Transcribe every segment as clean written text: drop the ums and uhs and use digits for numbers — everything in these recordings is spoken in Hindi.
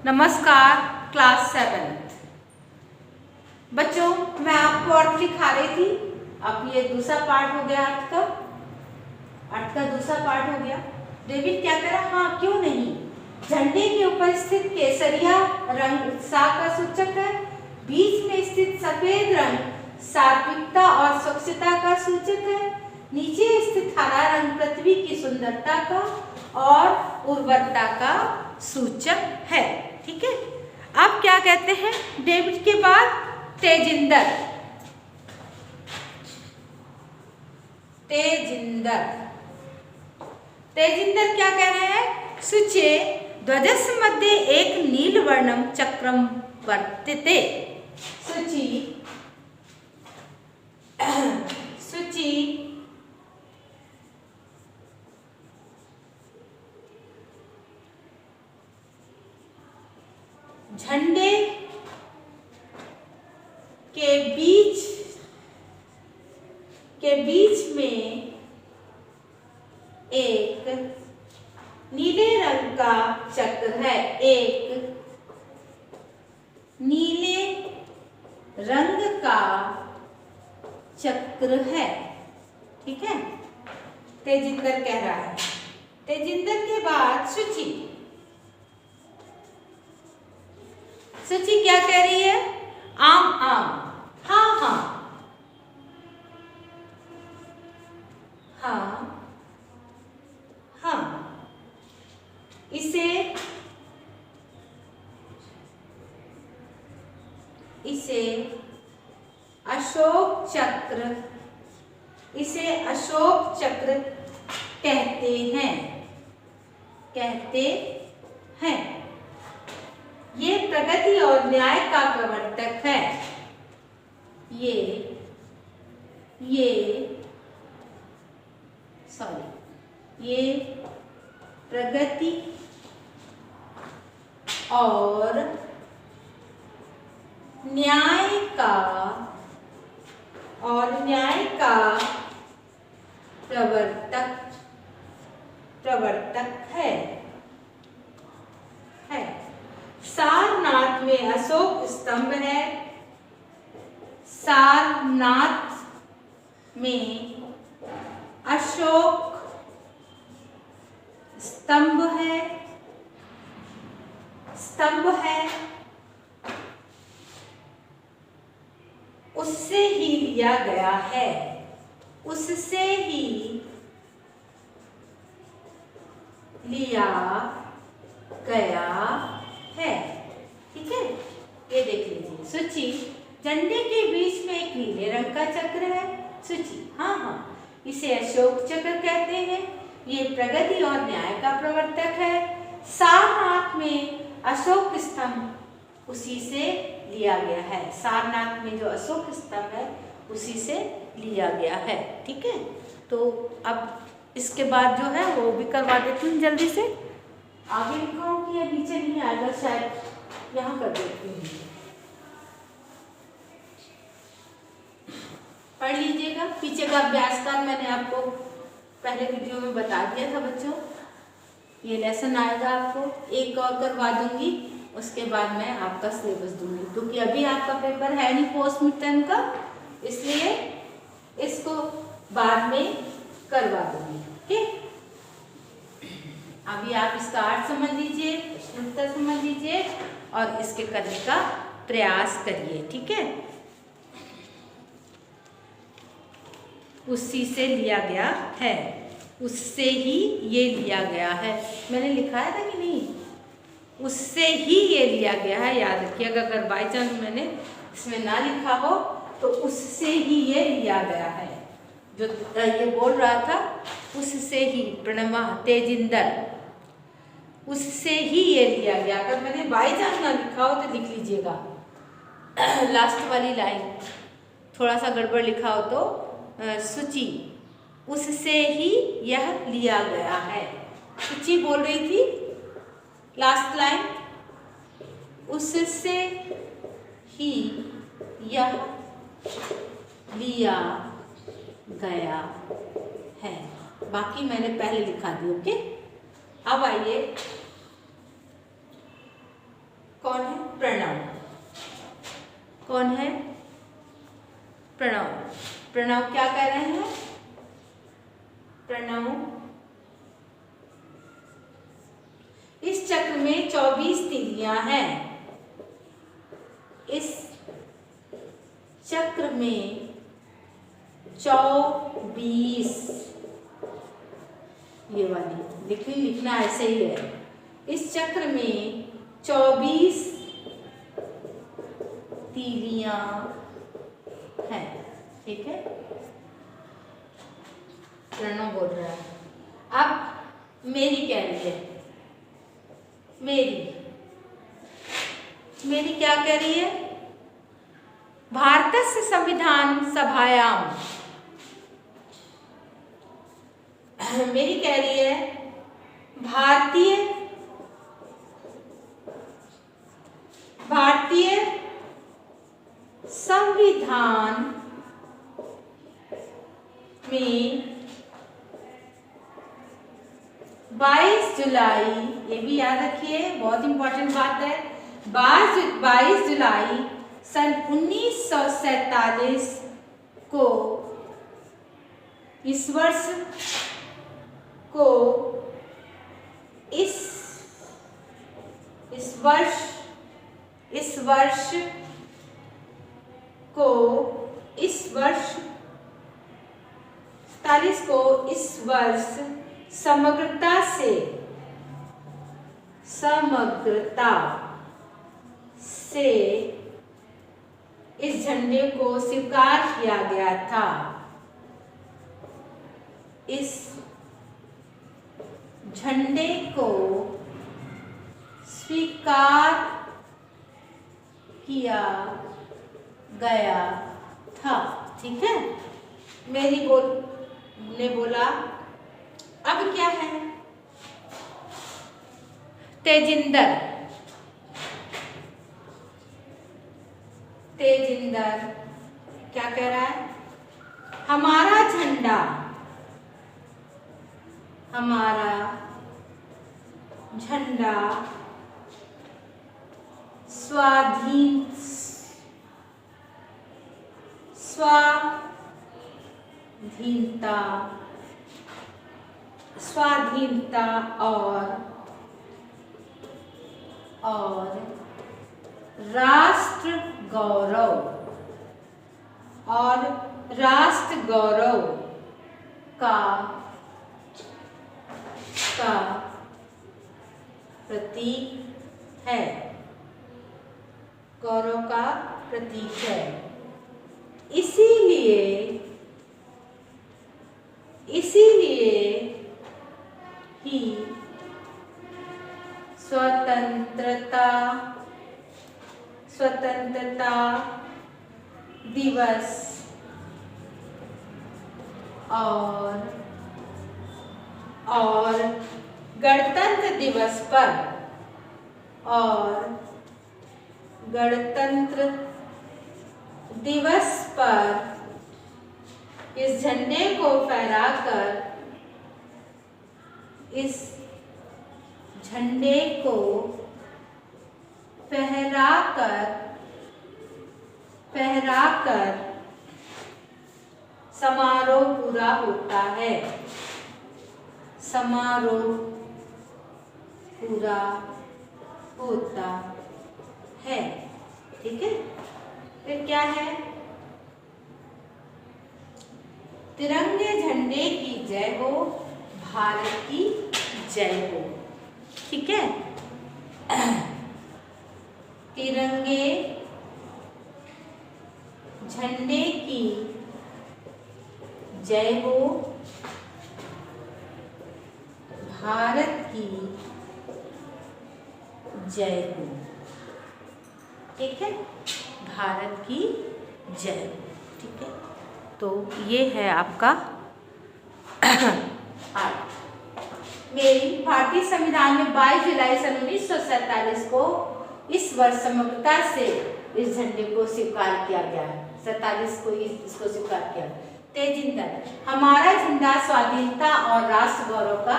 नमस्कार क्लास 7th बच्चों, मैं आपको अर्थ लिखा रही थी। अब ये दूसरा पार्ट हो गया अर्थ का दूसरा पार्ट हो गया। डेविड क्या करा? हाँ, क्यों नहीं। झंडे के ऊपर स्थित केसरिया रंग उत्साह का सूचक है। बीच में स्थित सफेद रंग सात्विकता और स्वच्छता का सूचक है। नीचे स्थित हरा रंग पृथ्वी की सुंदरता का और उर्वरता का सूचक है। ठीक है। अब क्या कहते हैं डेविड के बाद? तेजिंदर। तेजिंदर क्या कह रहे हैं? शुचे ध्वजस्य मध्ये एक नीलवर्णम चक्रम वर्तते। शुचि झंडे के बीच में एक नीले रंग का चक्र है। एक नीले रंग का चक्र है। ठीक है। तेजिंदर कह रहा है। तेजिंदर के बाद शुचि क्या कह रही है? आम। हाँ। इसे अशोक चक्र कहते हैं। ये प्रगति और न्याय का प्रवर्तक है। ये प्रगति और न्याय का प्रवर्तक है। सारनाथ में अशोक स्तंभ है। सारनाथ में अशोक स्तंभ है। उससे ही लिया गया है। ठीक है। ये देख लीजिए। सूची झंडे के बीच में एक नीले रंग का चक्र है। सूची हाँ, इसे अशोक चक्र कहते हैं। ये प्रगति और न्याय का प्रवर्तक है। सारनाथ में अशोक स्तंभ उसी से लिया गया है। सारनाथ में जो अशोक स्तंभ है उसी से लिया गया है। ठीक है। तो अब इसके बाद जो है वो भी करवा देती हूँ जल्दी से। आगे लिखाऊंगी या नीचे नहीं आएगा? शायद यहाँ कर देती हूँ। पढ़ लीजिएगा। पीछे का अभ्यास का मैंने आपको पहले वीडियो में बता दिया था बच्चों। ये लेसन आएगा, आपको एक और करवा दूंगी, उसके बाद मैं आपका सिलेबस दूंगी, क्योंकि अभी आपका पेपर है नहीं पोस्ट मिड टर्म का, इसलिए इसको बाद में करवा दूंगी। ठीक। अभी आप इसका अर्थ समझ लीजिए, प्रश्न उत्तर समझ लीजिए और इसके करने का प्रयास करिए। ठीक है। उसी से लिया गया है। उससे ही ये लिया गया है। मैंने लिखाया था कि नहीं? उससे ही ये लिया गया है। याद रखिएगा, अगर बाई चांस मैंने इसमें ना लिखा हो तो उससे ही ये लिया गया है। जो ये बोल रहा था उससे ही, प्रणमा तेजिंदर, उससे ही ये लिया गया। अगर मैंने बाई चांस ना लिखा हो तो लिख लीजिएगा। लास्ट वाली लाइन थोड़ा सा गड़बड़ लिखा हो तो सूची उससे ही यह लिया गया है। सूची बोल रही थी लास्ट लाइन, उससे ही यह लिया गया है। बाकी मैंने पहले लिखा दी। ओके। अब आइए प्रणव। कौन है? प्रणव। प्रणव क्या कह रहे हैं? प्रणव इस चक्र में 24 तीलियां हैं। इस चक्र में 24, ये वाली लिखना ऐसे ही है। इस चक्र में 24 तीलियां हैं। ठीक है, प्रणव बोल रहा है। अब मेरी कह रही है, मेरी क्या कह रही है? भारतस्य संविधान सभायाम, मेरी कह रही है भारतीय संविधान में 22 जुलाई, ये भी याद रखिए, बहुत इंपॉर्टेंट बात है, 22 जुलाई सन 1947 को, इस वर्ष को इस वर्ष समग्रता से इस झंडे को स्वीकार किया गया था। इस झंडे को स्वीकार किया गया था। ठीक है, मेरी ने बोला अब क्या है? तेजिंदर क्या कह रहा है? हमारा झंडा स्वाधीनता और राष्ट्र गौरव का प्रतीक है। गौरव का प्रतीक है। इसीलिए ही स्वतंत्रता दिवस और गणतंत्र दिवस पर इस झंडे को फहराकर समारोह पूरा होता है। ठीक है, फिर क्या है? तिरंगे झंडे की जय हो, भारत की जय हो। ठीक है, तिरंगे झंडे की जय हो, भारत की जय हो। ठीक है, भारत की जय हो। ठीक है, तो ये है आपका मेरी भारतीय संविधान में 22 जुलाई सन 1947 को इस वर्ष समग्रता से इस झंडे को स्वीकार किया गया है। 47 को इसको स्वीकार किया। तेजिंदर, हमारा झंडा स्वाधीनता और राष्ट्र गौरव का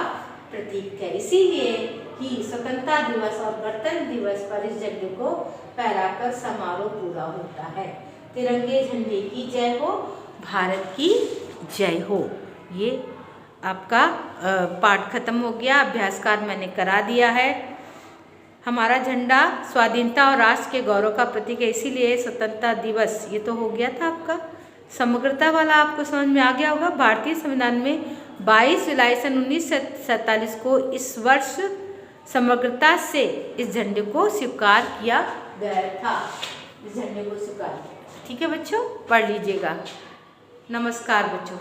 प्रतीक है, इसीलिए ही स्वतंत्रता दिवस और गणतंत्र दिवस पर इस झंडे को फहराकर समारोह पूरा होता है। तिरंगे झंडे की जय हो, भारत की जय हो। ये आपका पाठ खत्म हो गया, अभ्यास कार्य मैंने करा दिया है। हमारा झंडा स्वाधीनता और राष्ट्र के गौरव का प्रतीक है, इसीलिए स्वतंत्रता दिवस ये तो हो गया था आपका। समग्रता वाला आपको समझ में आ गया होगा। भारतीय संविधान में 22 जुलाई सन 1947 को इस वर्ष समग्रता से इस झंडे को स्वीकार किया गया था। इस झंडे को स्वीकार किया, ठीक है बच्चों, पढ़ लीजिएगा। नमस्कार बच्चों।